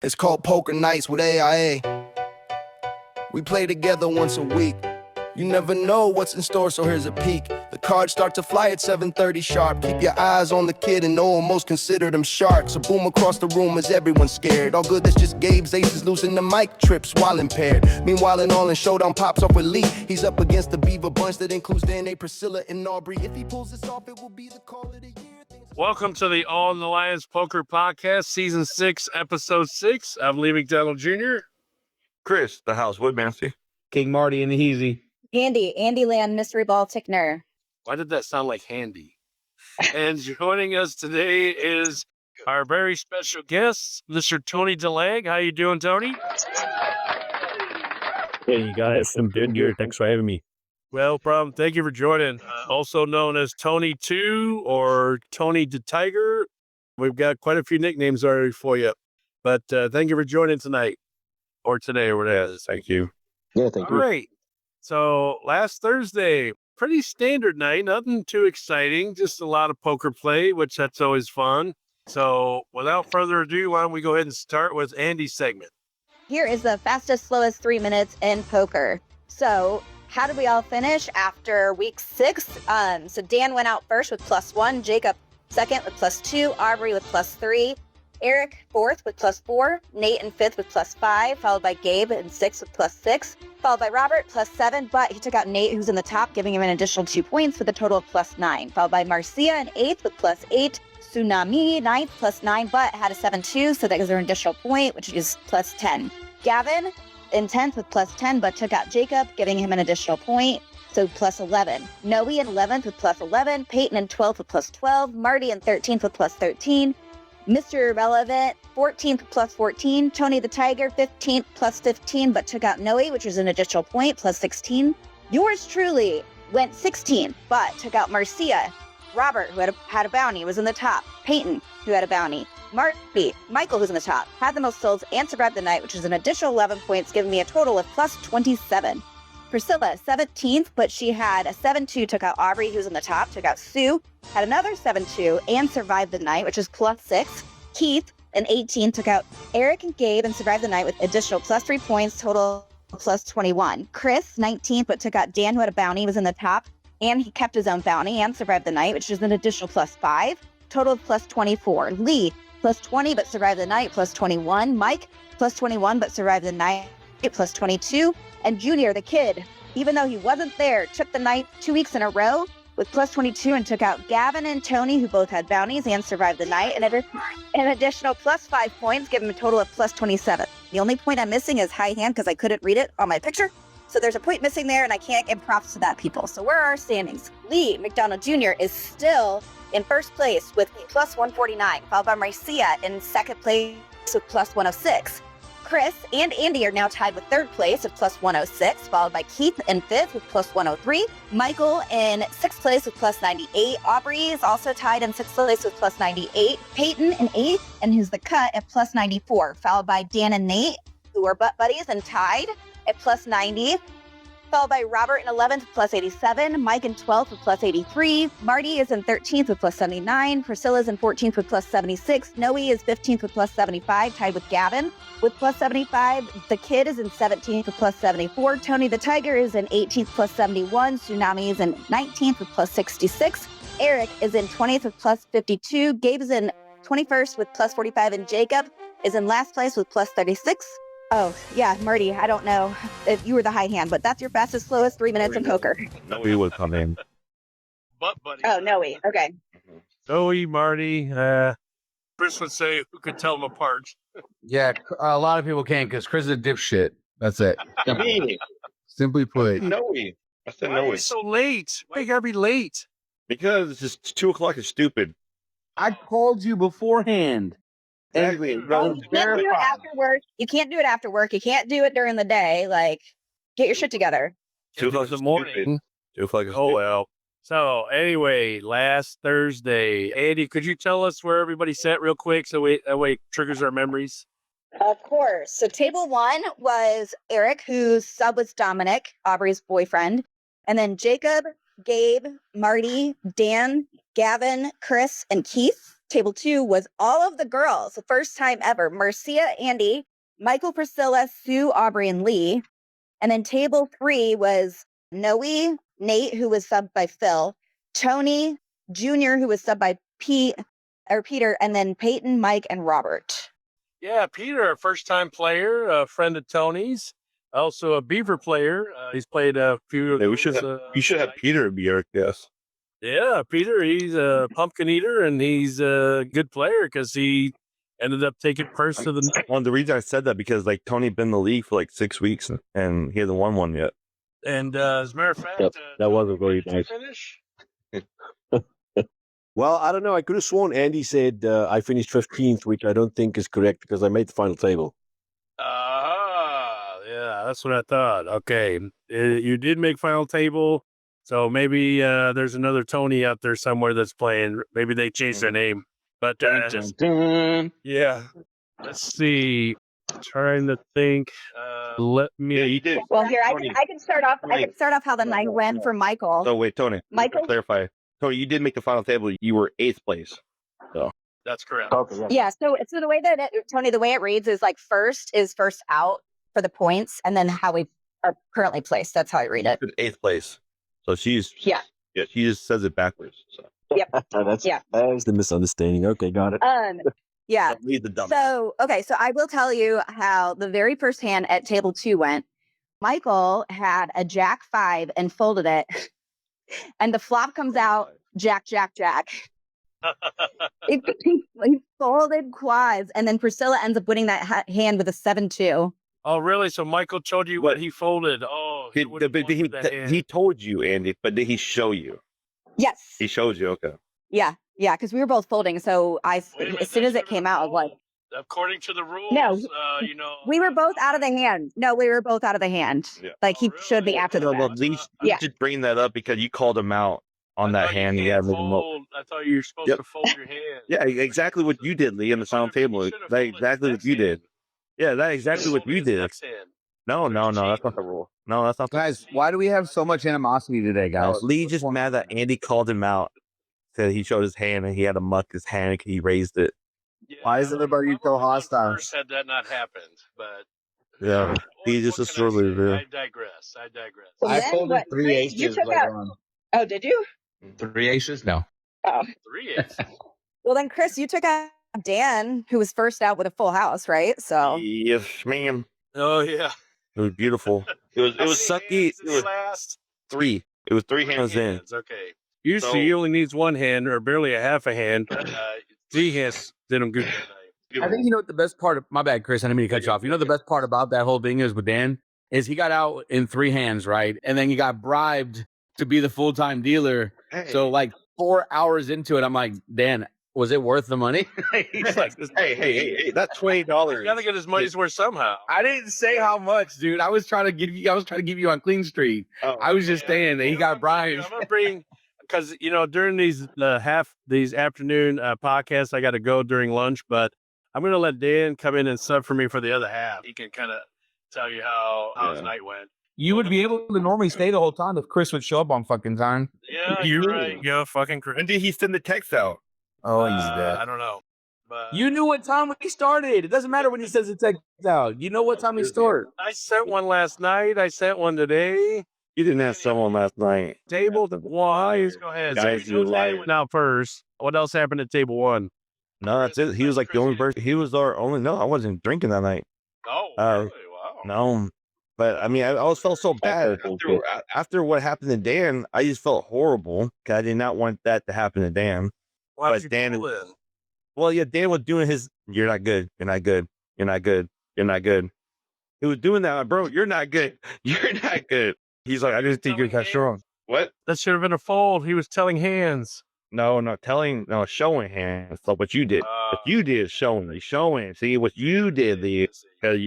It's called Poker Nights with AIA. We play together once a week. You never know what's in store, so here's a peek. The cards start to fly at 7:30 sharp. Keep your eyes on the kid and know almost consider them sharks. A boom across the room as everyone's scared. All good, that's just Gabe's aces losing the mic trips while impaired. Meanwhile, in all in showdown pops off with Lee. He's up against the Beaver bunch that includes Danae, Priscilla, and Aubrey. If he pulls this off, it will be the call of the year. Welcome to the All in the Lions Poker Podcast, Season 6, Episode 6. I'm Lee McDonald Jr. Chris, the House Woodmansey. King Marty and the Heezy. Andy Land, Mystery Ball Tickner. Why did that sound like handy? And joining us today is our very special guest, Mr. Tony DeLang. How you doing, Tony? Hey, you guys. I'm doing good. Thanks for having me. Well, problem. Thank you for joining. Also known as Tony 2 or Tony the Tiger. We've got quite a few nicknames already for you. But thank you for joining tonight. Or today, or whatever. Thank you. Yeah, thank All right. So last Thursday, pretty standard night, nothing too exciting, just a lot of poker play, which that's always fun. So without further ado, why don't we go ahead and start with Andy's segment. Here is the fastest, slowest 3 minutes in poker. So how did we all finish after week 6? So Dan went out first with +1, Jacob second with +2, Aubrey with +3, Eric fourth with +4, Nate in fifth with +5, followed by Gabe in sixth with +6, followed by Robert +7, but he took out Nate, who's in the top, giving him an additional 2 points with a total of +9, followed by Marcia in eighth with +8, Tsunami ninth +9, but had a 7-2, so that gives her an additional point, which is +10. Gavin in 10th with +10, but took out Jacob, giving him an additional point, so +11. Noe in 11th with +11, Peyton in 12th with +12, Marty in 13th with +13, Mr. Irrelevant, 14th +14, Tony the Tiger, 15th +15, but took out Noe, which was an additional point, +16. Yours truly went 16th, but took out Marcia. Robert, who had a bounty, was in the top. Peyton, who had a bounty. Michael, who's in the top, had the most souls and survived the night, which is an additional 11 points, giving me a total of +27. Priscilla, 17th, but she had a 7-2, took out Aubrey, who's in the top, took out Sue, had another 7-2, and survived the night, which is +6. Keith, an 18, took out Eric and Gabe and survived the night with additional +3 points, total +21. Chris, 19th, but took out Dan, who had a bounty, was in the top, and he kept his own bounty and survived the night, which is an additional +5, total of +24. Lee, +20, but survived the night, +21. Mike, +21, but survived the night, +22. And Junior, the kid, even though he wasn't there, took the night 2 weeks in a row with +22 and took out Gavin and Tony, who both had bounties and survived the night, and an additional +5 points, giving him a total of +27. The only point I'm missing is high hand because I couldn't read it on my picture. So there's a point missing there, and I can't give props to that, people. So where are our standings? Lee McDonald Jr. is still in first place with +149, followed by Marcia in second place with +106. Chris and Andy are now tied with third place with +106, followed by Keith in fifth with +103. Michael in sixth place with +98. Aubrey is also tied in sixth place with +98. Peyton in eighth, and who's the cut at +94, followed by Dan and Nate, who are butt buddies and tied at +90. Followed by Robert in 11th with +87, Mike in 12th with +83, Marty is in 13th with +79, Priscilla's in 14th with +76, Noe is 15th with +75, tied with Gavin with +75, the kid is in 17th with +74, Tony the Tiger is in 18th +71, Tsunami is in 19th with +66, Eric is in 20th with +52, Gabe is in 21st with +45, and Jacob is in last place with +36. Oh, yeah, Marty, I don't know if you were the high hand, but that's your fastest, slowest 3 minutes in poker. No, he will come in. Butt buddy. Oh, Noe. Okay. Joey, Marty, Chris would say, who could tell them apart? Yeah, a lot of people can't because Chris is a dipshit. That's it. Me. Simply put. Noe. I said Why are Noe. you so late? Why you gotta be late? Because it's just 2 o'clock is stupid. I called you beforehand. Exactly. Oh, you can't do it after work. You can't do it after work. You can't do it during the day. Like, get your shit together. 2 o'clock in the is morning. stupid. 2 o'clock is Oh, stupid. well. So anyway, last Thursday, Andy, could you tell us where everybody sat real quick so that way it triggers our memories? Of course. So table 1 was Eric, whose sub was Dominic, Aubrey's boyfriend. And then Jacob, Gabe, Marty, Dan, Gavin, Chris, and Keith. Table 2 was all of the girls, the first time ever. Marcia, Andi, Michael, Priscilla, Sue, Aubrey, and Lee. And then table 3 was Noe, Nate, who was subbed by Phil, Tony, Junior, who was subbed by Peter, and then Peyton, Mike, and Robert. Yeah, Peter, a first-time player, a friend of Tony's, also a Beaver player. He's played a few. Yeah, you should have Peter be our guest. Yeah, Peter, he's a pumpkin eater, and he's a good player because he ended up taking first to the. Well, the reason I said that because like Tony been in the league for like 6 weeks and he hasn't won one yet. And as a matter of fact, Yep, that was a very did you nice. finish? Well, I don't know. I could have sworn Andy said I finished 15th, which I don't think is correct because I made the final table. Yeah, that's what I thought. Okay, you did make final table, so maybe there's another Tony out there somewhere that's playing. Maybe they changed their name, but yeah. Let's see. Trying to think. Let me. Yeah, you did. Well, here Tony. I can start off. I can start off how the night went for Michael. Oh wait, Tony. Michael? To clarify. Tony, you did make the final table. You were 8th place. That's correct. Okay. Yeah. So the way that Tony, the way it reads is like first is first out for the points, and then how we are currently placed. That's how I read it. 8th place. So she's Yeah. Yeah, she just says it backwards. So That's the misunderstanding. Okay, got it. Yeah. read the dumb. So I will tell you how the very first hand at table 2 went. Michael had a Jack 5 and folded it, and the flop comes out Jack, Jack, Jack. He folded quads, and then Priscilla ends up winning that hand with a 7-2. Oh, really? So Michael told you what he folded. Oh, He told you, Andy, but did he show you? Yes. He showed you. Okay. Yeah, because we were both folding. So Wait a minute, as soon as that's it came out, I was like, according to the rules, No, you know, we were both out of the hand. No, we were both out of the hand. Yeah. Like he Oh, showed me really? after the No, well, fact. at least Yeah. just bring that up because you called him out on I that thought you hand. You can't had him up. fold. I thought you were supposed Yep. to fold your hand. Yeah, exactly what you did, Lee, in the final table. You should've That's folded exactly his what you next did. Yeah, that's exactly what Folded you his did. next hand. No, that's cheating. not the rule. No, that's not the Guys, why do we have so much animosity today, guys? Lee just mad that Andy called him out. Said he showed his hand and he had to muck his hand and he raised it. Yeah, Why is everybody so probably won hostile? first Had that not happened, but Yeah, he just what a can I say? surly. I digress. Well, I then folded what, 3 Chris, you aces took later out- on. Oh, did you? 3 aces? No. Oh. 3 8. Well, then, Chris, you took out Dan, who was first out with a full house, right? So Yes, ma'am. Oh yeah. It was beautiful. It was How many sucky. hands It did he was last? 3. It was 3 hands in. Hands, okay. Usually So- he only needs one hand or barely a half a hand. 3 hands did him good tonight. I think you know what the best part of my bad, Chris. I didn't mean to cut you off. You know the best part about that whole thing is with Dan is he got out in 3 hands, right? And then he got bribed to be the full-time dealer. So like 4 hours into it, I'm like, Dan, was it worth the money? He's like, hey, that's $20. You gotta get his money's worth somehow. I didn't say how much, dude. I was trying to give you on clean street. Oh, I was just saying that he got bribed. I'm gonna bring because during these afternoon podcasts, I got to go during lunch, but I'm gonna let Dan come in and sub for me for the other half. He can kind of tell you how his night went. You would be able to normally stay the whole time if Chris would show up on fucking time. Yeah, you're right. Yeah, fucking Chris. When did he send the text out? Oh, he's dead. I don't know, but You knew what time he started. It doesn't matter when he says the text out. You know what time he started. I sent one last night. I sent one today. You didn't have someone last night. Table one. Go ahead. Guys, So you Dan liar. went out first. What else happened at table 1? No, that's it. He was like the only person. He was our only. No, I wasn't drinking that night. Oh, really? Wow. No, but I mean, I always felt so bad after what happened to Dan. I just felt horrible because I did not want that to happen to Dan. Why But did Dan- you pull in? Well, yeah, Dan was doing his. You're not good. You're not good. You're not good. You're not good. He was doing that, bro. You're not good. You're not good. He's like, I just think you're that strong. What? That should have been a fold. He was telling hands. No, not telling. No, showing hands. So what you did. What you did is showing. Showing. See what you did.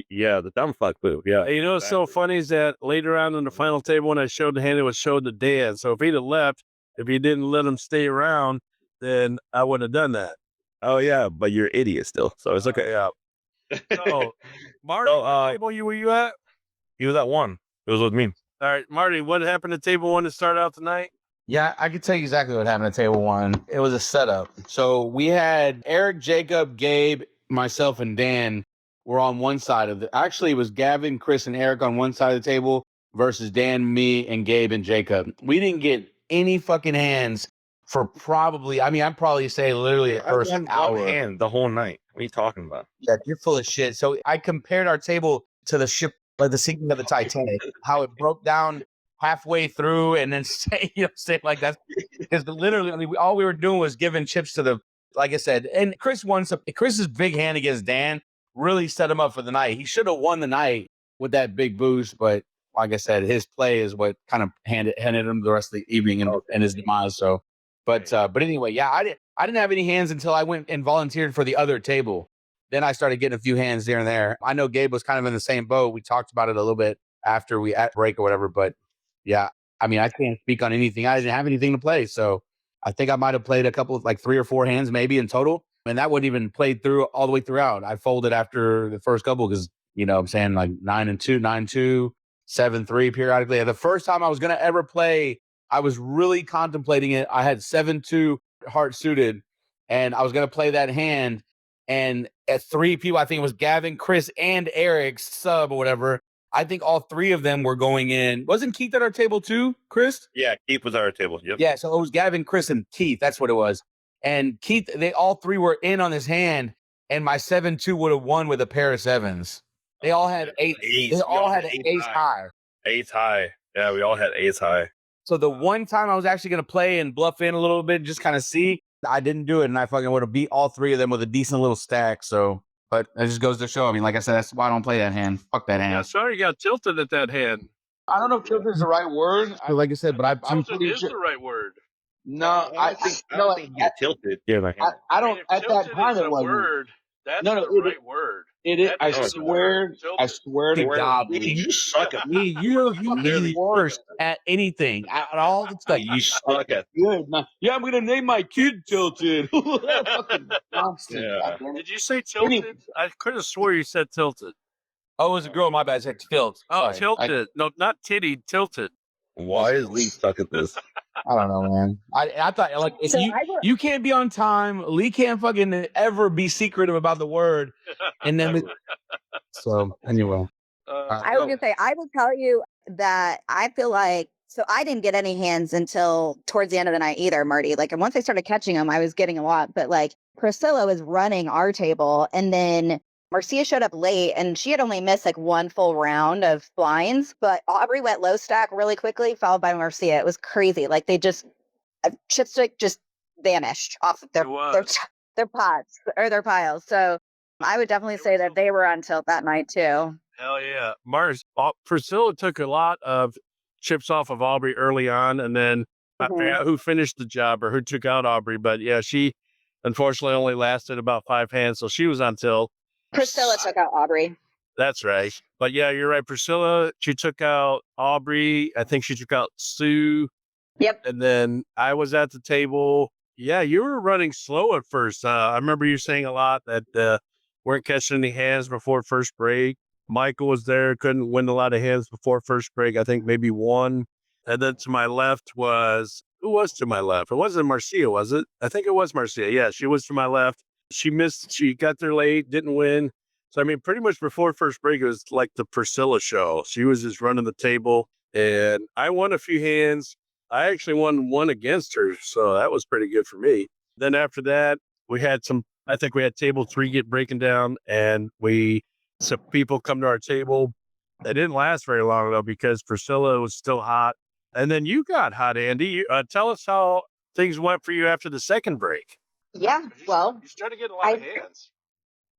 Yeah, the dumb fuck move. Yeah. Hey, you know what's so funny is that later on in the final table when I showed the hand, it was showed to Dan. So if he'd have left, if he didn't let him stay around, then I wouldn't have done that. Oh yeah, but you're an idiot still. So it's okay. Yeah. So, Marty, So, what table were you at? He was at 1. It was with me. All right, Marty, what happened at table 1 to start out tonight? Yeah, I can tell you exactly what happened at table one. It was a setup. So we had Eric, Jacob, Gabe, myself, and Dan were on one side of the. Actually, it was Gavin, Chris, and Eric on one side of the table versus Dan, me, and Gabe and Jacob. We didn't get any fucking hands for probably. I mean, I'd probably say literally the first hour. Hand the whole night. What are you talking about? Yeah, you're full of shit. So I compared our table to the ship, like the sinking of the Titanic, how it broke down halfway through and then stay like that. Because literally, I mean, all we were doing was giving chips to the, like I said, and Chris won some. Chris's big hand against Dan really set him up for the night. He should have won the night with that big boost, but like I said, his play is what kind of handed him the rest of the evening and his demise. So, but anyway, yeah, I didn't have any hands until I went and volunteered for the other table. Then I started getting a few hands here and there. I know Gabe was kind of in the same boat. We talked about it a little bit after we at break or whatever, but yeah, I mean, I can't speak on anything. I didn't have anything to play. So I think I might have played a couple of like 3 or 4 hands maybe in total. And that wouldn't even play through all the way throughout. I folded after the first couple because, I'm saying like 9-2, 9-2, 7-3 periodically. The first time I was going to ever play, I was really contemplating it. I had 7-2 heart suited and I was going to play that hand. And at 3 people, I think it was Gavin, Chris, and Eric's sub or whatever. I think all 3 of them were going in. Wasn't Keith at our table too, Chris? Yeah, Keith was at our table. Yep. Yeah, so it was Gavin, Chris, and Keith. That's what it was. And Keith, they all 3 were in on his hand, and my 7-2 would have won with a pair of 7s. They all had eight. They all had an ace high. Ace high. Yeah, we all had ace high. So the one time I was actually going to play and bluff in a little bit, just kind of see, I didn't do it, and I fucking would have beat all 3 of them with a decent little stack. So. But it just goes to show. I mean, like I said, that's why I don't play that hand. Fuck that hand. Yeah, sorry you got tilted at that hand. I don't know if tilted is the right word. Like I said, but I'm pretty sure. the right word. No, I think you get tilted. Yeah, I don't. At that time, it wasn't. Word. That's the right word. It is. I swear to God, you suck at me. You're the worst at anything. At all the stuff. You suck at. Good. Yeah, I'm gonna name my kid Tilted. Yeah. Did you say tilted? I could have swore you said tilted. Oh, it was a girl. My bad. I said tilt. Oh, tilted. No, not titty. Tilted. Why is Lee stuck at this? I don't know, man. I thought like if you can't be on time, Lee can't fucking ever be secretive about the word, and then so anyway. I was gonna say I will tell you that I feel like so I didn't get any hands until towards the end of the night either, Marty. Like, and once I started catching them, I was getting a lot. But like Priscilla was running our table, and then Marcia showed up late, and she had only missed like 1 full round of blinds. But Aubrey went low stack really quickly, followed by Marcia. It was crazy. Like they just chipstick just vanished off of their pots or their piles. So I would definitely say that they were on tilt that night too. Hell yeah. Priscilla took a lot of chips off of Aubrey early on, and then I forgot who finished the job or who took out Aubrey. But yeah, she unfortunately only lasted about 5 hands, so she was on tilt. Priscilla took out Aubrey. That's right. But yeah, you're right. Priscilla, she took out Aubrey. I think she took out Sue. Yep. And then I was at the table. Yeah, you were running slow at first. I remember you saying a lot that weren't catching any hands before first break. Michael was there, couldn't win a lot of hands before first break. I think maybe 1. And then to my left who was to my left? It wasn't Marcia, was it? I think it was Marcia. Yeah, she was to my left. She missed, she got there late, didn't win. So, I mean, pretty much before first break, it was like the Priscilla show. She was just running the table, and I won a few hands. I actually won 1 against her, so that was pretty good for me. Then after that, I think we had table 3 get breaking down, and some people come to our table. They didn't last very long, though, because Priscilla was still hot. And then you got hot, Andi. Tell us how things went for you after the second break. Yeah, well, you started getting a lot of hands.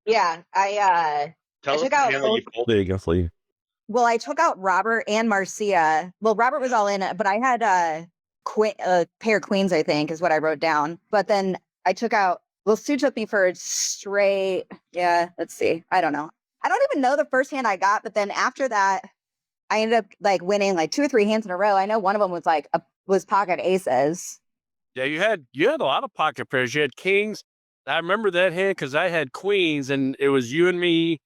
Yeah, I took out. You folded against Lee. Well, I took out Robert and Marcia. Well, Robert was all in it, but I had a pair of queens, I think, is what I wrote down. But then I took out. Well, Sue took me for a straight. Yeah, let's see. I don't know. I don't even know the first hand I got, but then after that, I ended up like winning like 2 or 3 hands in a row. I know one of them was like was pocket aces. Yeah, you had a lot of pocket pairs. You had kings. I remember that hand because I had queens, and it was you and me,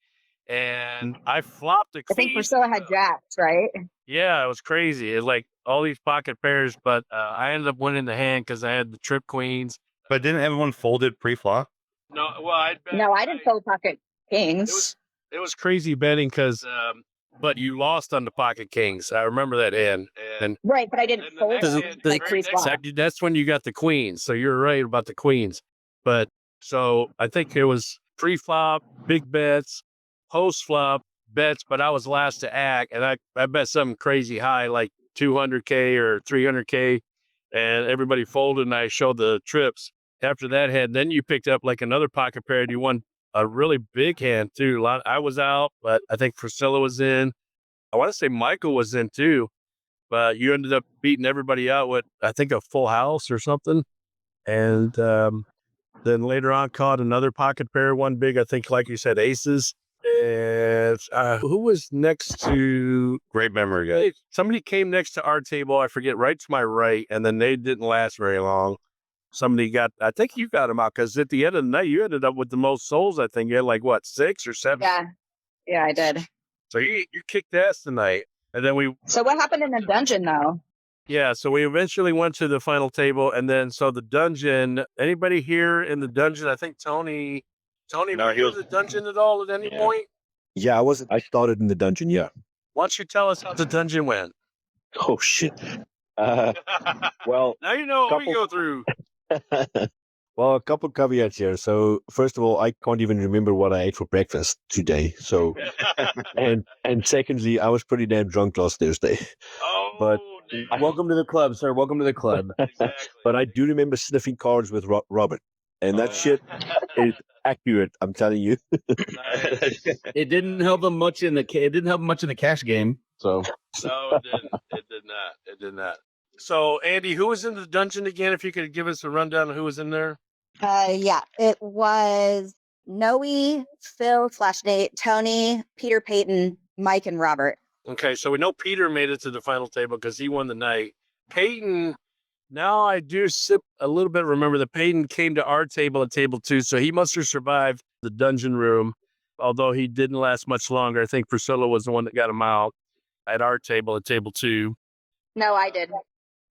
and I flopped the queen. I think Priscilla had jacks, right? Yeah, it was crazy. It's like all these pocket pairs, but I ended up winning the hand because I had the trip queens. But didn't everyone fold it pre-flop? No, well, No, I didn't fold pocket kings. it was crazy betting because, but you lost on the pocket kings. I remember that hand. And Right, but I didn't fold like pre-flop. that's when you got the queens. So you're right about the queens. But so I think it was pre-flop, big bets, post-flop bets, but I was last to act, and I bet something crazy high, like 200K or 300K, and everybody folded, and I showed the trips. After that hand, then you picked up like another pocket pair, and you won a really big hand too. I was out, but I think Priscilla was in. I want to say Michael was in too, but you ended up beating everybody out with, I think, a full house or something. And then later on caught another pocket pair, one big, I think, like you said, aces. And who was next to? Great memory, guys. Somebody came next to our table. I forget, right to my right, and then they didn't last very long. Somebody got, I think you got them out because at the end of the night, you ended up with the most souls. I think you had like what, 6 or 7? Yeah, I did. So you kicked ass tonight, and then So what happened in the dungeon though? Yeah, so we eventually went to the final table, and then so the dungeon. Anybody here in the dungeon? I think Tony. No, were you in the dungeon at all at any point? Yeah, I started in the dungeon. Yeah. Why don't you tell us how the dungeon went? Oh shit. Well, Now you know what we couple- go through. well, a couple caveats here. So, first of all, I can't even remember what I ate for breakfast today. So, and secondly, I was pretty damn drunk last Thursday. Oh, But- Welcome to the club, sir. Welcome to the club. But I do remember sniffing cards with Robert, and that shit is accurate. I'm telling you. It didn't help him much in the cash game. So No, it didn't. It did not. It did not. So, Andy, who was in the dungeon again? If you could give us a rundown of who was in there. Yeah, it was Noe, Phil / Nate, Tony, Peter Peyton, Mike, and Robert. Okay, so we know Peter made it to the final table because he won the night. Peyton, now I do sip a little bit. Remember that Peyton came to our table at table 2, so he must have survived the dungeon room, although he didn't last much longer. I think Priscilla was the one that got him out at our table at table 2. No, I did.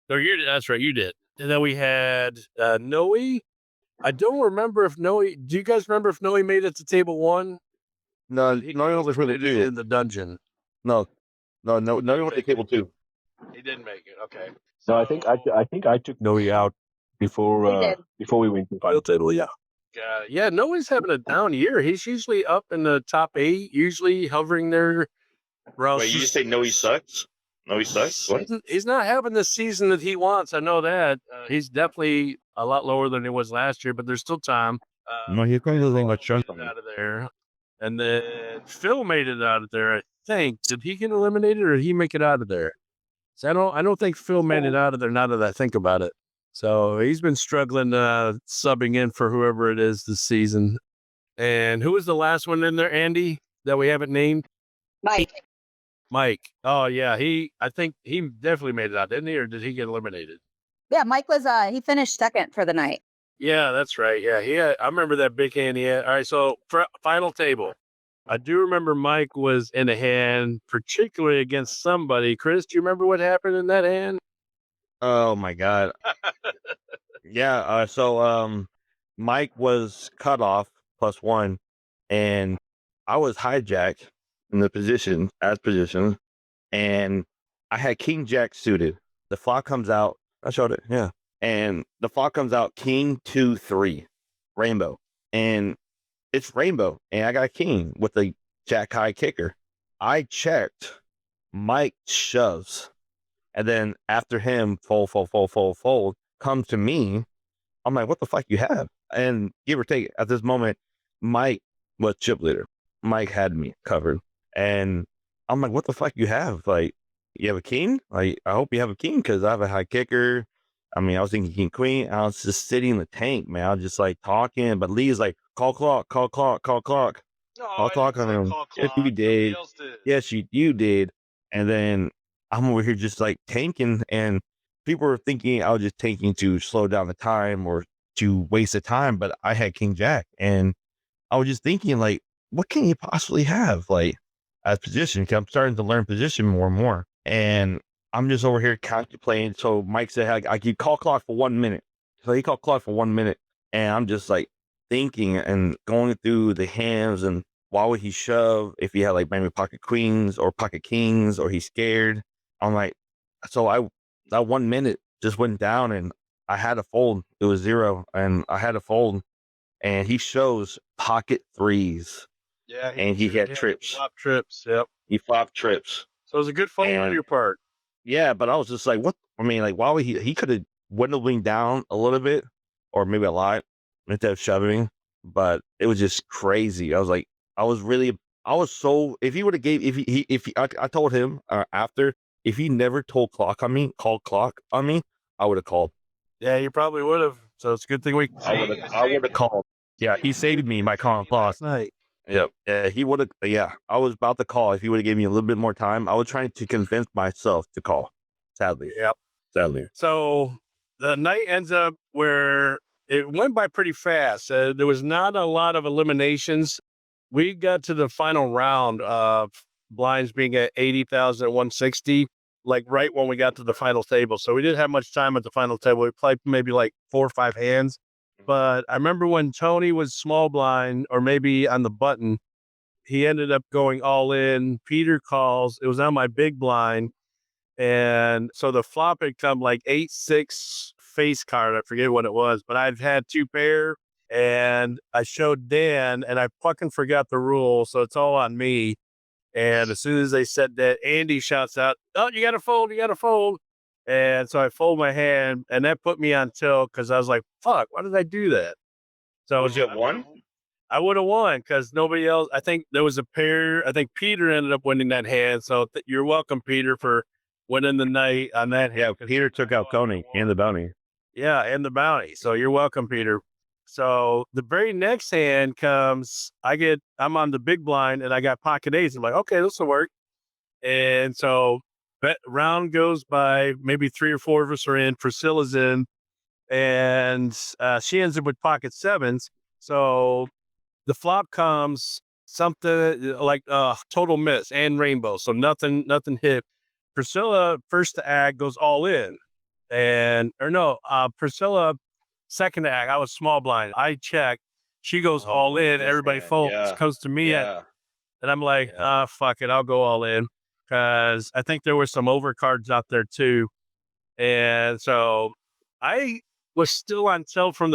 Oh, that's right, you did. And then we had Noe. I don't remember if Noe. Do you guys remember if Noe made it to table 1? No, no, was really In the dungeon. No, you went to table 2. He didn't make it. Okay. So I think I took Noe out before we went to the final table. Yeah. Yeah, Noah's having a down year. He's usually up in the top 8, usually hovering there. Wait, you just say no, he sucks? No, he sucks? What? He's not having the season that he wants. I know that. He's definitely a lot lower than he was last year, but there's still time. No, he's going to lose much Out of there. And then Phil made it out of there, I think. Did he get eliminated or did he make it out of there? So I don't think Phil made it out of there now that I think about it. So he's been struggling subbing in for whoever it is this season. And who was the last one in there, Andy, that we haven't named? Mike. Oh, yeah. I think he definitely made it out, didn't he? Or did he get eliminated? Yeah, Mike was he finished second for the night. Yeah, that's right. Yeah, I remember that big hand he had. All right, so final table. I do remember Mike was in a hand, particularly against somebody. Chris, do you remember what happened in that hand? Oh my God. Yeah. So Mike was cut off +1, and I was hijacked in the position, and I had King Jack suited. The flop comes out. I showed it. Yeah. And the flop comes out King 2-3, rainbow, and it's rainbow, and I got King with the Jack high kicker. I checked. Mike shoves. And then after him, fold, comes to me. I'm like, what the fuck you have? And give or take, at this moment, Mike was chip leader. Mike had me covered. And I'm like, what the fuck you have? Like, you have a king? Like, I hope you have a king because I have a high kicker. I mean, I was thinking king, queen. I was just sitting in the tank, man. I was just like talking. But Lee's like, call clock. No, I'll talk on him. If you did. Yes, you did. And then I'm over here just like tanking, and people were thinking I was just tanking to slow down the time or to waste the time, but I had King Jack, and I was just thinking like, what can you possibly have like as position? 'Cause I'm starting to learn position more and more, and I'm just over here contemplating. So Mike said, I could call clock for 1 minute. So he called clock for 1 minute. And I'm just like thinking and going through the hands and why would he shove if he had like maybe pocket queens or pocket kings or he's scared. I'm like, so that 1 minute just went down and I had to fold. It was 0 and I had to fold. And he shows pocket threes Yeah, and he had yeah, trips. flop trips. Yep. He flopped trips. So it was a good fold on And- your part. Yeah, but I was just like, what? I mean, like, why would he could have dwindling down a little bit or maybe a lot instead of shoving, but it was just crazy. I was like, I was so, if he would have I told him after, if he never called clock on me, I would have called. Yeah, you probably would have. So it's a good thing I would have called. Yeah, he saved me by calling clock. last night. Yep. Yeah, he would have. Yeah, I was about to call. If he would have given me a little bit more time, I was trying to convince myself to call. Sadly. Yep. Sadly. So the night ends up where it went by pretty fast. There was not a lot of eliminations. We got to the final round of blinds being at 80,000 at 160, like right when we got to the final table. So we didn't have much time at the final table. We played maybe like 4 or 5 hands. But I remember when Tony was small blind or maybe on the button, he ended up going all in. Peter calls. It was on my big blind. And so the flop had come like 8-6 face card. I forget what it was, but I've had 2 pair and I showed Dan and I fucking forgot the rule. So it's all on me. And as soon as they said that, Andy shouts out, "Oh, you got to fold, you got to fold." And so I fold my hand and that put me on tilt because I was like, fuck, why did I do that? So Was it 1? I would have won because nobody else, I think there was a pair. I think Peter ended up winning that hand. So you're welcome, Peter, for winning the night on that hand. Yeah, Peter took out Tony and the bounty. Yeah, and the bounty. So you're welcome, Peter. So the very next hand comes, I'm on the big blind and I got pocket ace. I'm like, okay, this will work. And so that round goes by, maybe 3 or 4 of us are in, Priscilla's in, and she ends up with pocket sevens. So the flop comes something like total miss and rainbow. So nothing hit. Priscilla, first to act, goes all in. Priscilla, second to act, I was small blind. I check. She goes all in. Everybody folds, comes to me. And I'm like, fuck it. I'll go all in. Because I think there were some overcards out there too. And so I was still on tilt from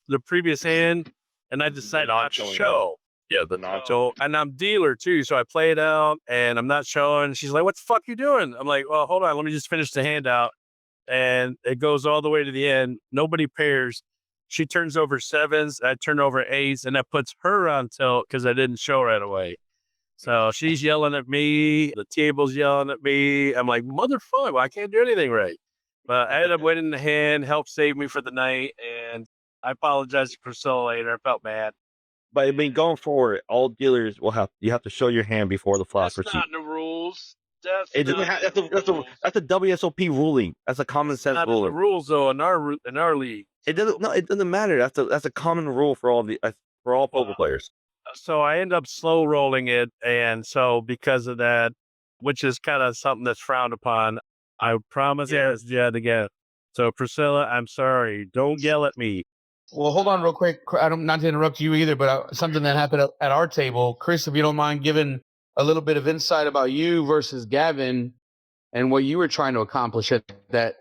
the previous hand. And I decided not to show. Yeah, the not show. And I'm dealer too. So I play it out and I'm not showing. She's like, what the fuck you doing? I'm like, well, hold on. Let me just finish the hand out. And it goes all the way to the end. Nobody pairs. She turns over sevens. I turn over eights. And that puts her on tilt because I didn't show right away. So she's yelling at me. The table's yelling at me. I'm like, motherfucker, I can't do anything right. But I ended up winning the hand, helped save me for the night. And I apologize to Priscilla later. I felt bad. But I mean, going forward, all dealers you have to show your hand before the flop That's proceed. not in the rules. That's It doesn't have, that's a WSOP ruling. That's a common sense not in the ruling. rules though in our league. It doesn't matter. That's a common rule for all poker players. So I end up slow rolling it, and so because of that, which is kind of something that's frowned upon, I promise yet again. So Priscilla, I'm sorry. Don't yell at me. Well, hold on real quick. I don't, not to interrupt you either, but something that happened at our table. Chris, if you don't mind giving a little bit of insight about you versus Gavin and what you were trying to accomplish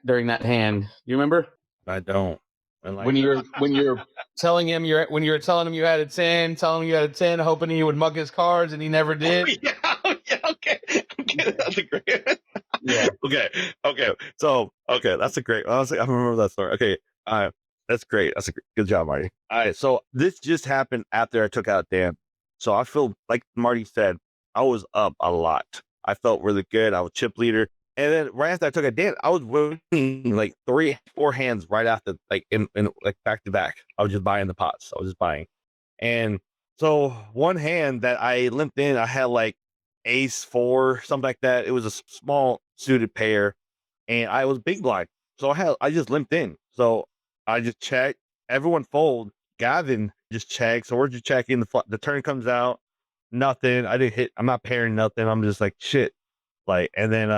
during that hand. You remember? I don't. And like, When you're telling him you had a 10, telling him you had a 10, hoping he would mug his cards, and he never did. Okay, that's a great. Yeah. Okay. So, that's a great. Honestly, I remember that story. Okay, that's great. That's a good job, Marty. All right, so this just happened after I took out Dan. So I feel like Marty said, I was up a lot. I felt really good. I was chip leader. And then right after I took a Dan, I was winning like 3-4 hands right after, like in like back to back. I was just buying the pots. I was just buying. And so one hand that I limped in, I had like ace 4, something like that. It was a small suited pair, and I was big blind. So I just limped in. So I just checked. Everyone fold. Gavin just checked. So we're just checking. The turn comes out. Nothing. I didn't hit. I'm not pairing nothing. I'm just like shit. Like, and then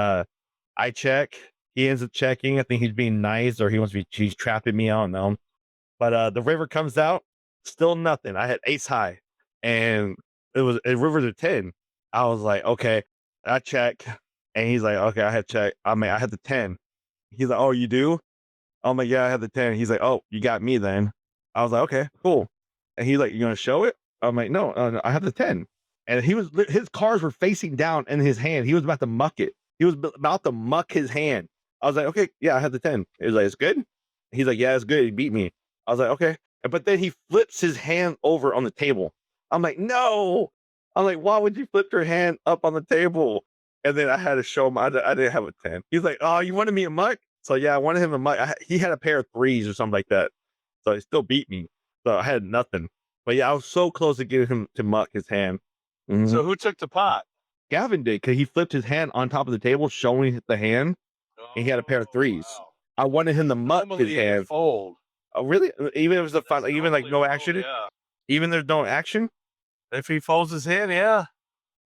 I check. He ends up checking. I think he's being nice, or he's trapping me. I don't know. But the river comes out, still nothing. I had ace high, and it river's a 10. I was like, okay, I check, and he's like, okay, I had check. I had the 10. He's like, oh, you do? I'm like, yeah, I have the 10. He's like, oh, you got me then. I was like, okay, cool. And he's like, you gonna show it? I'm like, no, no, I have the 10. And his cards were facing down in his hand. He was about to muck it. He was about to muck his hand. I was like, okay, yeah, I have the 10. He was like, it's good. He's like, yeah, it's good. He beat me. I was like, okay. But then he flips his hand over on the table. I'm like, no. I'm like, why would you flip your hand up on the table? And then I had to show him I didn't have a 10. He's like, oh, you wanted me a muck? So yeah, I wanted him a muck. He had a pair of 3s or something like that. So he still beat me. So I had nothing. But yeah, I was so close to getting him to muck his hand. Mhm. So who took the pot? Gavin did, because he flipped his hand on top of the table, showing the hand, and he had a pair of 3s. Wow. I wanted him to muck his Normally hand. fold. Oh, really? Even if it was the fun, even like no Normally action? fold, yeah. Even there's no action? If he folds his hand, yeah.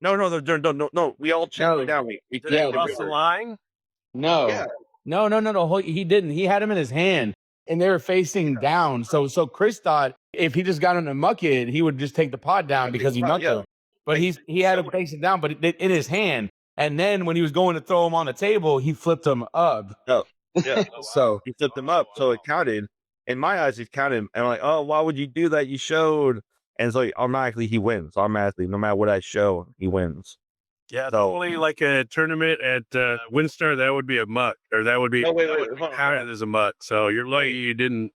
No. We all checked it down. We Did Yeah, he cross the line? No. Yeah. No. He didn't. He had him in his hand and they were facing down. So Chris thought if he just got him to muck it, he would just take the pot down because he mucked him. But he had him facing down, but in his hand. And then when he was going to throw him on the table, he flipped him up. Oh, yeah. So He flipped him up, so it counted. In my eyes, it counted. And I'm like, oh, why would you do that? You showed. And so automatically he wins. Automatically, no matter what I show, he wins. Yeah, So- normally like a tournament at Windstar, that would be a muck, or that would be No, wait, that would be hold on. counted as a muck. So you're lucky you didn't.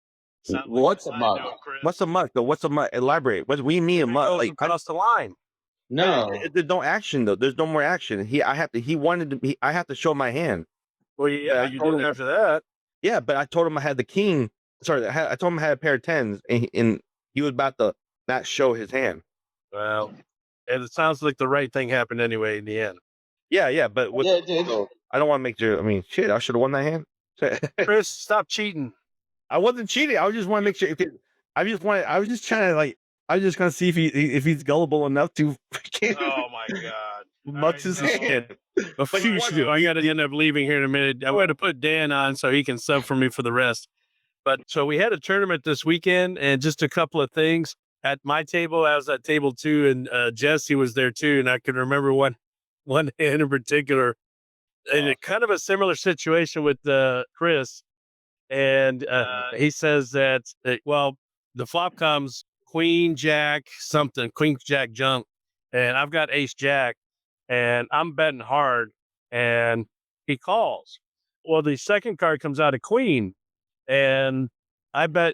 what's a muck? What's a muck though? What's a muck? Elaborate. What do we mean a He muck? goes Like, across the line. No. there's no action though. There's no more action. I have to show my hand. Well, yeah, you did after that. Yeah, but I told him I had the king. Sorry, I told him I had a pair of 10s, and he was about to not show his hand. Well, and it sounds like the right thing happened anyway in the end. Yeah, but with, Yeah, dude. I don't want to make sure. I mean, shit, I should have won that hand. Chris, stop cheating. I wasn't cheating. I just want to make sure. I was just trying to I was just gonna see if he's gullible enough to Oh my God. muck his hand. But you should. I got to end up leaving here in a minute. I want to put Dan on so he can sub for me for the rest. But so we had a tournament this weekend, and just a couple of things at my table. I was at table 2, and Jesse was there too. And I can remember one hand in particular, and it kind of a similar situation with Chris. And he says that the flop comes queen jack something, queen jack junk, and I've got ace jack, and I'm betting hard, and he calls. Well, the second card comes out a queen, and I bet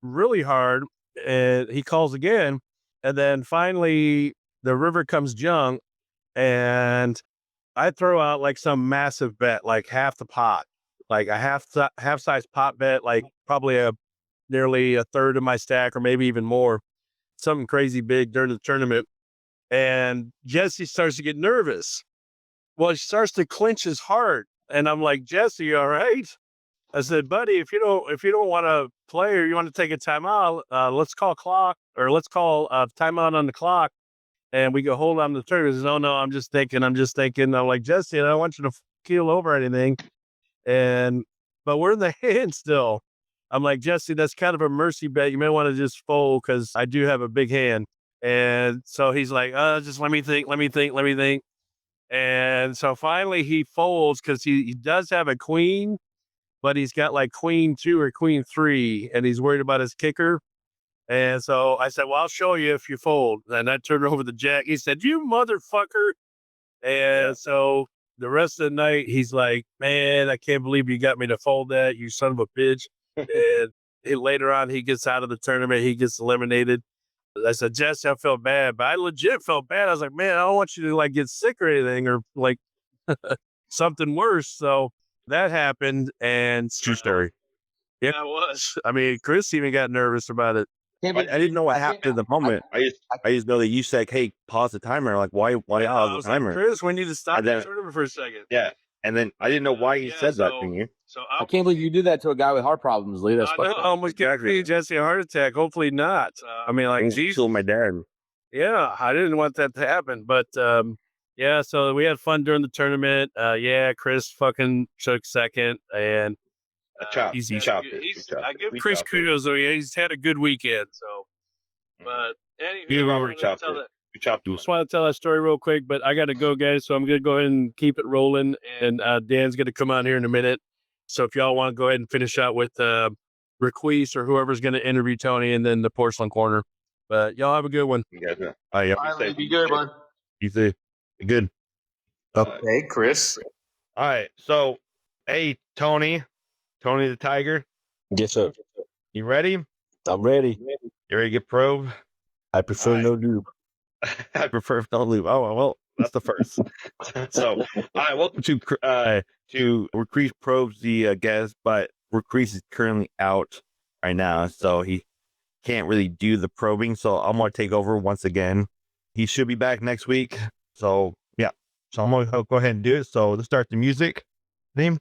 really hard, and he calls again, and then finally the river comes junk, and I throw out like some massive bet, like half the pot, like a half size pot bet, like probably nearly a third of my stack, or maybe even more, something crazy big during the tournament. And Jesse starts to get nervous. Well, he starts to clench his heart, and I'm like, Jesse, you all right? I said, buddy, if you don't want to play, or you want to take a timeout, let's call clock, or let's call timeout on the clock, and we go hold on to the tournament. He says, oh no, I'm just thinking. I'm like, Jesse, I don't want you to keel over anything. But we're in the hand still. I'm like, Jesse, that's kind of a mercy bet. You may want to just fold because I do have a big hand. And so he's like, just let me think. And so finally he folds because he does have a queen, but he's got like queen 2 or queen 3, and he's worried about his kicker. And so I said, well, I'll show you if you fold. And I turned over the jack. He said, you motherfucker. And so the rest of the night, he's like, man, I can't believe you got me to fold that, you son of a bitch. And later on, he gets out of the tournament. He gets eliminated. I said, Jesse, I felt bad, but I legit felt bad. I was like, man, I don't want you to like get sick or anything, or like something worse. So that happened, and True story. yeah, it was. I mean, Chris even got nervous about it. I didn't know what happened at the moment. I just know that you said, hey, pause the timer. Like, why I pause was the like, timer? Chris, we need to stop And the then- tournament for a second. Yeah. And then I didn't know why he said that to you. So I can't believe you do that to a guy with heart problems, Lee. That's I almost gave Jesse a heart attack. Hopefully not. I mean, like, Thanks geez, to my dad. yeah, I didn't want that to happen, but Yeah, so we had fun during the tournament. Yeah, Chris fucking took second, and We chopped it. I give Chris kudos though. Yeah, he's had a good weekend. So, but anyway, We chopped it. We chopped it. just want to tell that story real quick, but I got to go, guys. So I'm going to go ahead and keep it rolling. And Dan's going to come on here in a minute. So if y'all want to go ahead and finish out with Requise or whoever's going to interview Tony and then the porcelain corner. But y'all have a good one. You guys know. Finally, be good, bud. You see, good. Okay, Chris. All right. So, hey, Tony the Tiger, Yes, sir. you ready? I'm ready. You ready to get probed? I prefer no lube. I prefer no lube. Oh well, that's the first. So, all right, welcome to Recrease Probes, the guest, but Recrease is currently out right now, so he can't really do the probing. So I'm gonna take over once again. He should be back next week. So yeah, so I'm gonna go ahead and do it. So let's start the music theme.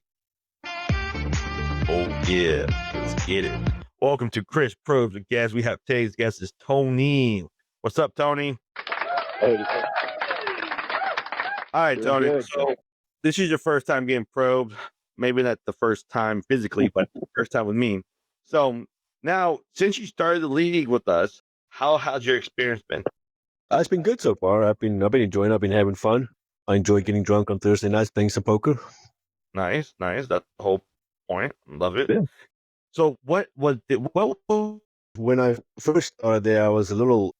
Oh yeah, let's get it. Welcome to Chris Probes, the guest. We have today's guest is Tony. What's up, Tony? Hey, All right, Doing Tony. good. So this is your first time getting probed. Maybe not the first time physically, but first time with me. So now, since you started the league with us, how has your experience been? it's been good so far. I've been enjoying. I've been having fun. I enjoy getting drunk on Thursday nights playing some poker. Nice. That's the whole point. Love it. Yeah. So what was it? What? When I first started there, I was a little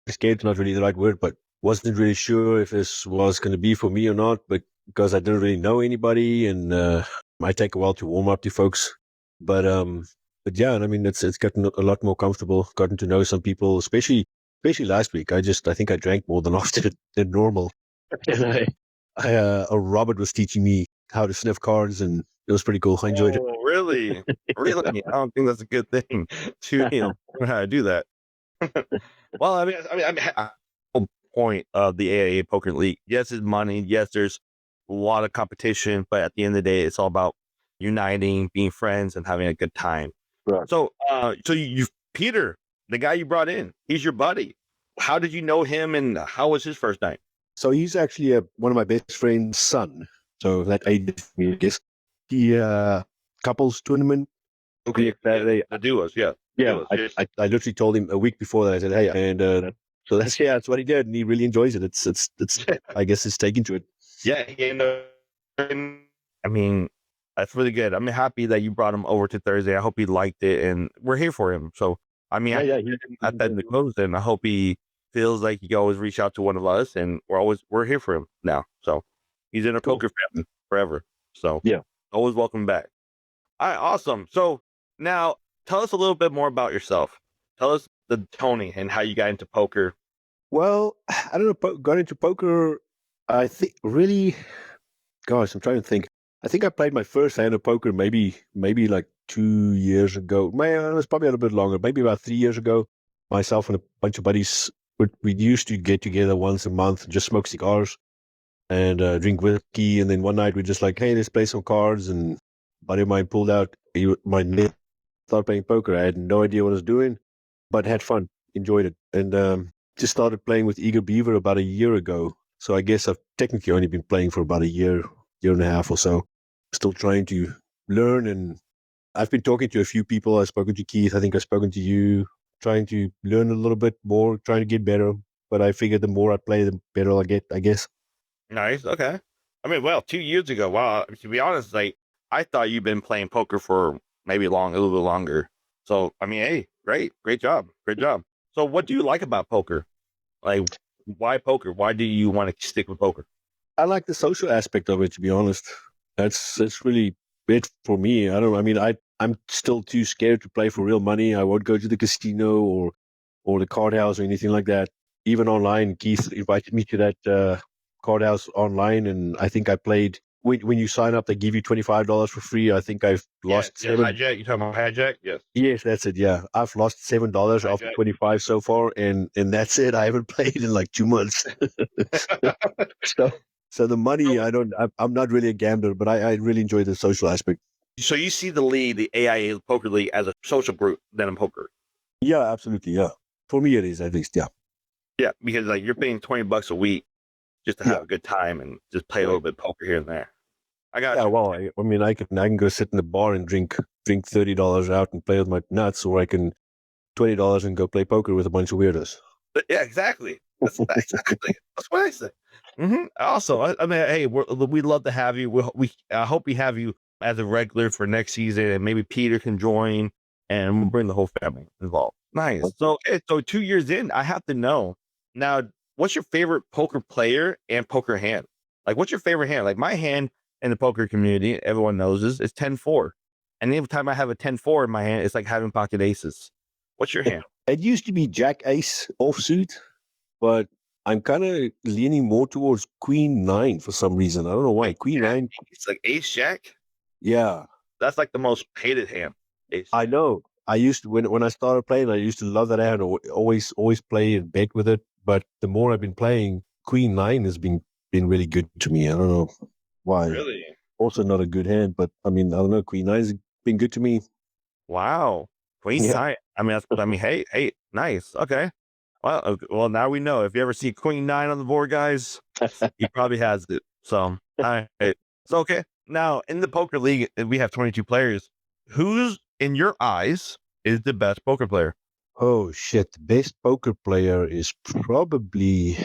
scared. Not really the right word, but wasn't really sure if this was going to be for me or not. But because I didn't really know anybody, and might take a while to warm up to folks. But yeah, I mean, it's gotten a lot more comfortable. Gotten to know some people, especially last week. I think I drank more than often than normal. And Robert was teaching me how to sniff cards, and it was pretty cool. I enjoyed it. Oh, really? Really? I don't think that's a good thing to learn how to do that. Well, I mean, whole point of the AIA Poker League. Yes, it's money. Yes, there's a lot of competition, but at the end of the day, it's all about uniting, being friends, and having a good time. Right. So, you Peter, the guy you brought in, he's your buddy. How did you know him, and how was his first night? So he's actually one of my best friend's son. So that aided me, I guess. The couples tournament. Okay, Saturday. the duos, yeah. Yeah, I literally told him a week before that. I said, "Hey," and so that's what he did, and he really enjoys it. It's I guess it's taken to it. Yeah, I mean, that's really good. I'm happy that you brought him over to Thursday. I hope he liked it, and we're here for him. So, I mean, at the close, and I hope he feels like he can always reach out to one of us, and we're here for him now. So, he's in a poker family forever. So, yeah, always welcome back. All right, awesome. So now, tell us a little bit more about yourself. Tell us the Tony and how you got into poker. Well, I don't know. Got into poker. I think really, gosh, I'm trying to think. I think I played my first hand of poker maybe like 2 years ago. Man, it was probably a little bit longer. Maybe about 3 years ago. Myself and a bunch of buddies, we used to get together once a month, and just smoke cigars and drink whiskey. And then one night we just like, hey, let's play some cards. And a buddy of mine pulled out my net, started playing poker. I had no idea what I was doing, but had fun, enjoyed it, and just started playing with Eager Beaver about a year ago. So I guess I've technically only been playing for about a year and a half or so. Still trying to learn, and I've been talking to a few people. I've spoken to Keith. I think I've spoken to you. Trying to learn a little bit more, trying to get better. But I figure the more I play, the better I'll get, I guess. Nice. Okay. I mean, well, 2 years ago, wow. To be honest, like I thought you've been playing poker for maybe a little bit longer. So, I mean, hey, great job. So, what do you like about poker? Like, why poker? Why do you want to stick with poker? I like the social aspect of it, to be honest. That's really it for me. I'm still too scared to play for real money. I won't go to the casino or the card house or anything like that. Even online, Keith invited me to that card house online, and I think I played. When you sign up, they give you $25 for free. I think I've lost $7. Hijack. You talking about hijack? Yes. Yes, that's it. Yeah, I've lost $7 off the 25 so far, and that's it. I haven't played in like 2 months. So the money, I'm not really a gambler, but I really enjoy the social aspect. So you see the league, the AIA Poker League, as a social group than a poker? Yeah, absolutely. Yeah, for me it is at least. Yeah. Yeah, because like you're paying $20 a week just to have a good time and just play a little bit of poker here and there. I got Yeah, you. well, I mean, I can go sit in the bar and drink $30 out and play with my nuts, or I can $20 and go play poker with a bunch of weirdos. But yeah, exactly. That's exactly. That's what I said. Also, I mean, hey, we'd love to have you. I hope we have you as a regular for next season, and maybe Peter can join, and we'll bring the whole family involved. Nice. So, okay, so 2 years in, I have to know now. What's your favorite poker player and poker hand? Like, what's your favorite hand? Like my hand in the poker community, everyone knows is 10-4. And every time I have a 10-4 in my hand, it's like having pocket aces. What's your hand? It used to be Jack Ace offsuit, but I'm kind of leaning more towards Queen 9 for some reason. I don't know why. Queen 9. It's like Ace Jack. Yeah. That's like the most hated hand. Ace. I know. I used to, when I started playing, I used to love that hand. Always play and bet with it. But the more I've been playing, Queen 9 has been really good to me. I don't know why. Really? Also not a good hand, but I mean, I don't know. Queen 9 has been good to me. Wow. Queen 9. I mean, hey, nice. Okay. Well, now we know. If you ever see Queen 9 on the board, guys, he probably has it. So, all right. So, okay. Now, in the poker league, we have 22 players. Who's, in your eyes, is the best poker player? Oh, shit. The best poker player is probably...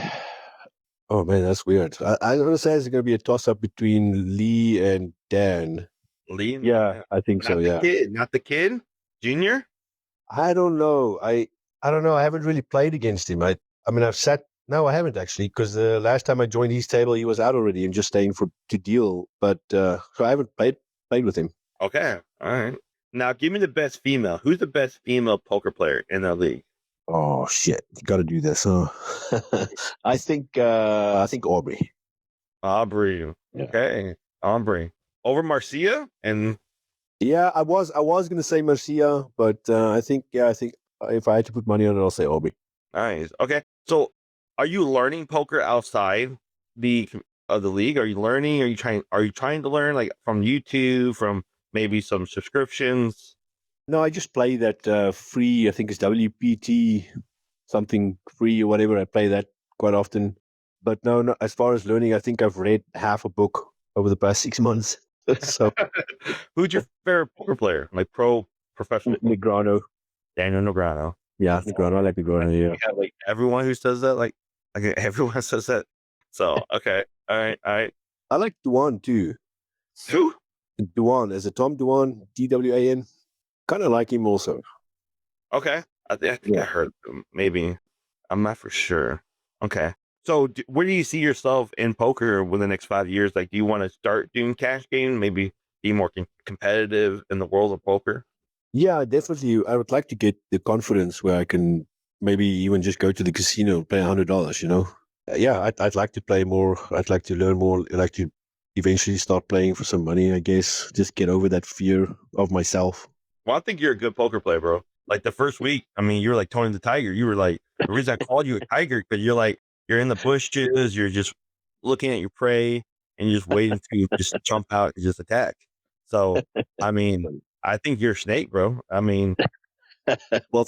Oh, man, that's weird. I'm going to say it's going to be a toss-up between Lee and Dan. Lee? Yeah, I think so, yeah. Not the kid? Junior? I don't know. I don't know. I haven't really played against him. I mean, I've sat... No, I haven't actually, because the last time I joined his table, he was out already and just staying to deal. But so I haven't played with him. Okay. All right. Now, give me the best female. Who's the best female poker player in the league? Oh shit! You got to do this, huh? I think Aubrey. Aubrey. Yeah. Okay. Aubrey over Marcia and. Yeah, I was going to say Marcia, but I think if I had to put money on it, I'll say Aubrey. Nice. Okay. So, are you learning poker outside of the league? Are you learning? Are you trying to learn like from YouTube, from maybe some subscriptions? No, I just play that free. I think it's WPT, something free or whatever. I play that quite often. But no. As far as learning, I think I've read half a book over the past 6 months. So, who's your favorite poker player? Like professional? Negreanu. Daniel Negreanu. Yeah, Negreanu. I like Negreanu. Yeah. Yeah, like everyone who says that, like everyone says that. So okay, all right. I like Duan too. Who? Duan, as a Tom Duan, DWAN. Kind of like him also. Okay, I think I heard them. Maybe I'm not for sure. Okay, so where do you see yourself in poker within the next 5 years? Like, do you want to start doing cash games? Maybe be more competitive in the world of poker? Yeah, definitely. I would like to get the confidence where I can maybe even just go to the casino and play $100. You know? Yeah, I'd like to play more. I'd like to learn more. I'd like to eventually start playing for some money. I guess just get over that fear of myself. Well, I think you're a good poker player, bro. Like the first week, I mean, you were like Tony the Tiger. You were like, the reason I called you a tiger, because you're in the bushes, you're just looking at your prey, and you're just waiting to just jump out and just attack. So, I mean, I think you're a snake, bro. I mean, Well,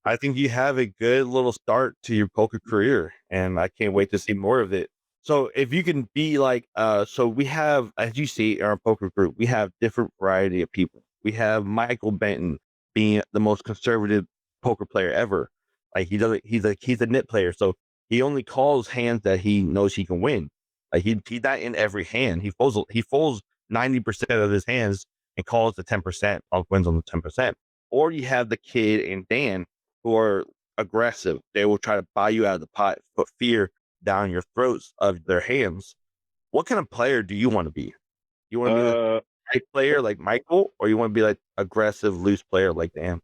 I think you have a good little start to your poker career, and I can't wait to see more of it. So if you can be like, so we have, as you see in our poker group, we have different variety of people. We have Michael Benton being the most conservative poker player ever. Like he's a nit player, so he only calls hands that he knows he can win. Like he's not in every hand. He folds 90% of his hands and calls the 10% wins on the 10%. Or you have the kid and Dan who are aggressive. They will try to buy you out of the pot, put fear down your throats of their hands. What kind of player do you want to be? You want to be a tight player like Michael, or you want to be like aggressive, loose player like Dan?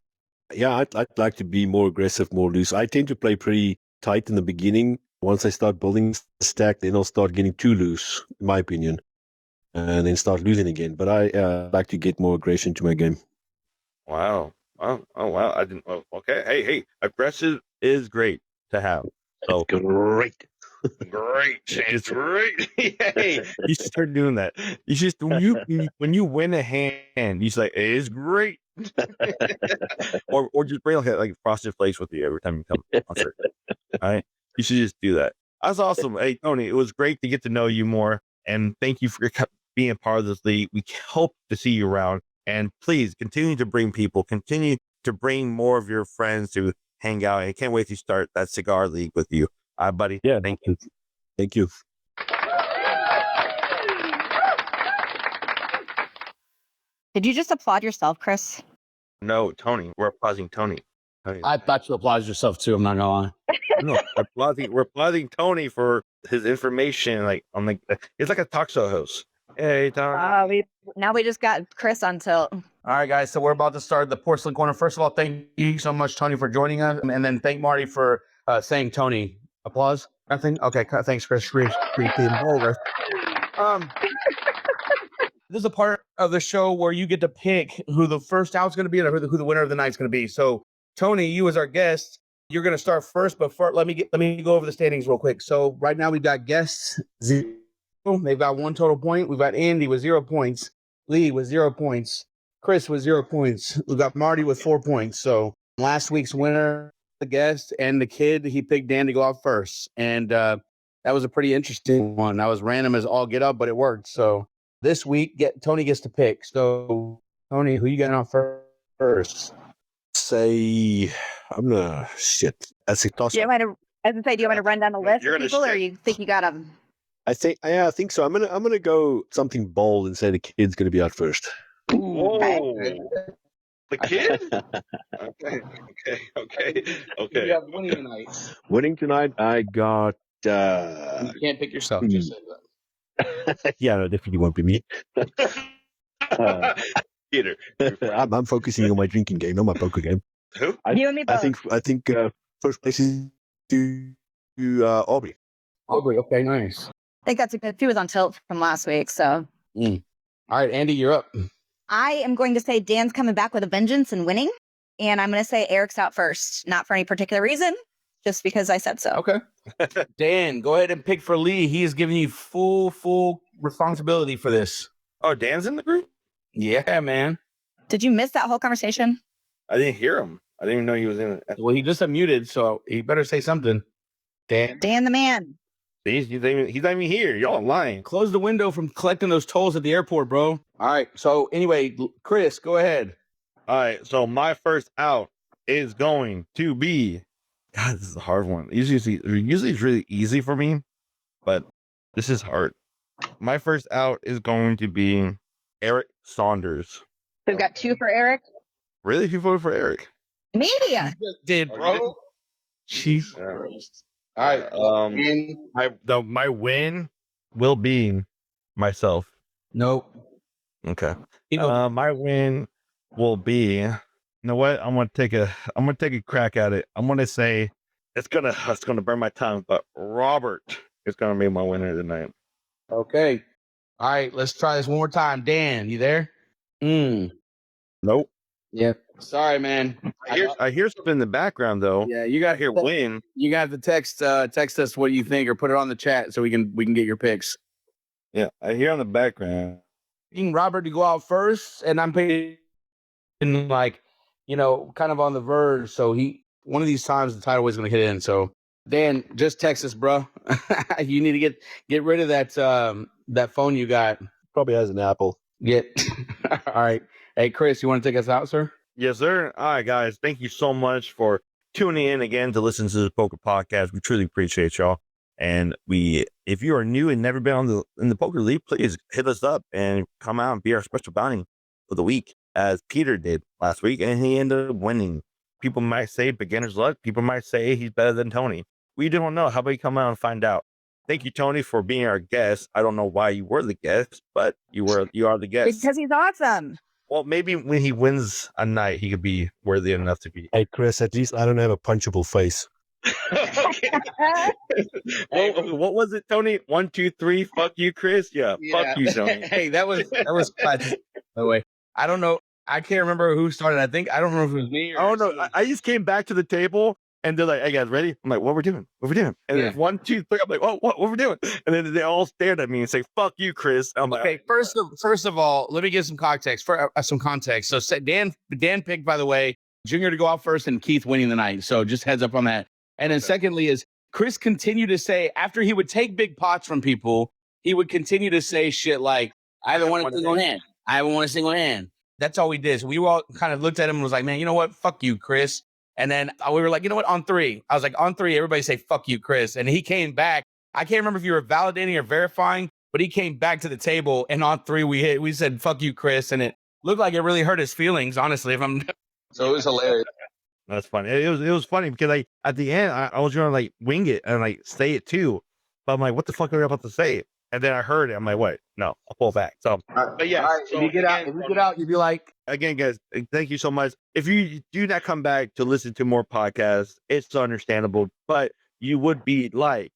Yeah, I'd like to be more aggressive, more loose. I tend to play pretty tight in the beginning. Once I start building the stack, then I'll start getting too loose, in my opinion, and then start losing again. But I like to get more aggression to my game. Wow. Oh, wow. I didn't. Oh, okay. Hey. Aggressive is great to have. So Great. Great. It's great. Hey, you should start doing that. You just when you win a hand, you say it is great. or just bring like Frosted Flakes with you every time you come to concert. All right. You should just do that. That's awesome. Hey, Tony, it was great to get to know you more. And thank you for being a part of this league. We hope to see you around. And please continue to bring people, continue to bring more of your friends to hang out. I can't wait to start that cigar league with you. All right, buddy. Yeah. Thank you. Thank you. Did you just applaud yourself, Chris? No, Tony. We're applauding Tony. I thought you applauded yourself too. I'm not gonna lie. No, we're applauding Tony for his information. Like on the, it's like a talk show host. Hey, Tony. Now we just got Chris on tilt. All right, guys. So we're about to start the porcelain corner. First of all, thank you so much, Tony, for joining us, and then thank Marty for saying Tony. Applause. Nothing. Okay. Thanks, Chris. This is a part of the show where you get to pick who the first out's going to be and who the winner of the night's going to be. So, Tony, you as our guest, you're going to start first. But first, let me go over the standings real quick. So right now we've got guests 0. They've got 1 total point. We've got Andy with 0 points, Lee with 0 points, Chris with 0 points. We've got Marty with 4 points. So last week's winner, the guest and the kid, he picked Dan to go out first, and that was a pretty interesting one. That was random as all get up, but it worked. So this week, Tony gets to pick. So Tony, who you got out first? Say, I'm gonna shit. That's a toss. Do you want to run down the list of people, or you think you got them? I think so. I'm gonna go something bold and say the kid's gonna be out first. Whoa. The kid? Okay. You have winning tonight. Winning tonight, I got. You can't pick yourself. Just say that. Yeah, no, definitely won't be me. Peter. I'm focusing on my drinking game, not my poker game. Who? You and me both. I think first place is to Aubrey. Aubrey. Okay, nice. I think that's a good. She was on tilt from last week, so. All right, Andy, you're up. I am going to say Dan's coming back with a vengeance and winning, and I'm going to say Eric's out first, not for any particular reason, just because I said so. Okay. Dan, go ahead and pick for Lee. He is giving you full responsibility for this. Oh, Dan's in the group? Yeah, man. Did you miss that whole conversation? I didn't hear him. I didn't even know he was in it. Well, he just unmuted, so he better say something. Dan the man. He's not even here. Y'all lying. close the window from collecting those tolls at the airport, bro. All right. So anyway, Chris, go ahead. All right. So my first out is going to be. God, this is a hard one. Usually it's really easy for me, but this is hard. My first out is going to be Eric Saunders. We've got 2 for Eric. Really? You voted for Eric? Media. Did bro? Jeez. All right. My win will be myself. Nope. Okay. You know, My win will be. You know what? I'm gonna take a crack at it. I'm gonna say it's gonna burn my tongue, but Robert is gonna be my winner tonight. okay. All right. Let's try this one more time. Dan, you there? Nope. Yep. Sorry, man. I hear something in the background though. Yeah, you got I hear win. You got to text us what you think or put it on the chat so we can get your picks. Yeah, I hear on the background. King Robert to go out first, and I'm picking like, kind of on the verge. So one of these times the title is going to hit in. So Dan, just text us, bro. You need to get rid of that phone you got. Probably has an Apple. All right. Hey, Chris, you want to take us out, sir? Yes, sir. All right, guys. Thank you so much for tuning in again to listen to the Poker Podcast. We truly appreciate y'all. And if you are new and never been in the Poker League, please hit us up and come out and be our special bounty for the week, as Peter did last week, and he ended up winning. People might say beginner's luck. People might say he's better than Tony. We don't know. How about you come out and find out? Thank you, Tony, for being our guest. I don't know why you were the guest, but you are the guest. Because he's awesome. Well, maybe when he wins a night, he could be worthy enough to be. Hey, Chris, at least I don't have a punchable face. What was it, Tony? 1, 2, 3. Fuck you, Chris. Yeah. Fuck you, Tony. Hey, that was classic. By the way, I don't know. I can't remember who started. I don't remember if it was me or. Oh no! I just came back to the table and they're like, "Hey guys, ready?" I'm like, "What we're doing? What we're doing?" And then 1, 2, 3. I'm like, "Oh, what we're doing?" And then they all stared at me and say, "Fuck you, Chris." I'm like, okay. First of all, let me give some context. So Dan picked, by the way, Junior to go out first and Keith winning the night. So just heads up on that. And then secondly is Chris continued to say, after he would take big pots from people, he would continue to say shit like, I haven't won a single hand. I haven't won a single hand. That's all we did. So we all kind of looked at him and was like, man, you know what? Fuck you, Chris. And then we were like, you know what? On 3. I was like, on 3, everybody say, fuck you, Chris. And he came back. I can't remember if you were validating or verifying, but he came back to the table. And on 3, we said, fuck you, Chris. And it looked like it really hurt his feelings, honestly. So it was hilarious. That's funny. It was funny because like at the end I was gonna like wing it and like say it too, but I'm like, what the fuck are we about to say? And then I heard it. I'm like, wait, no, I'll pull back. So, but yeah, if you get out, you'd be like, again, guys, thank you so much. If you do not come back to listen to more podcasts, it's understandable, but you would be like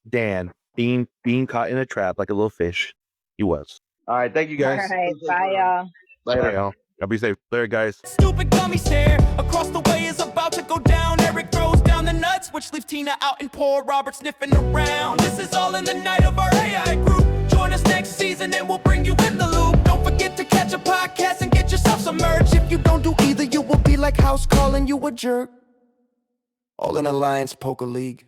Dan being caught in a trap like a little fish. He was. All right, thank you guys. All right, bye, y'all. Later, y'all. I'll be safe. Later, guys. Stupid gummy stare across the way is about to go down. Eric throws down the nuts, which leaves Tina out and poor Robert sniffing around. This is all in the night of our AI group. Join us next season and we'll bring you in the loop. Don't forget to catch a podcast and get yourself submerged. If you don't do either, you will be like House calling you a jerk. All in Alliance Poker League.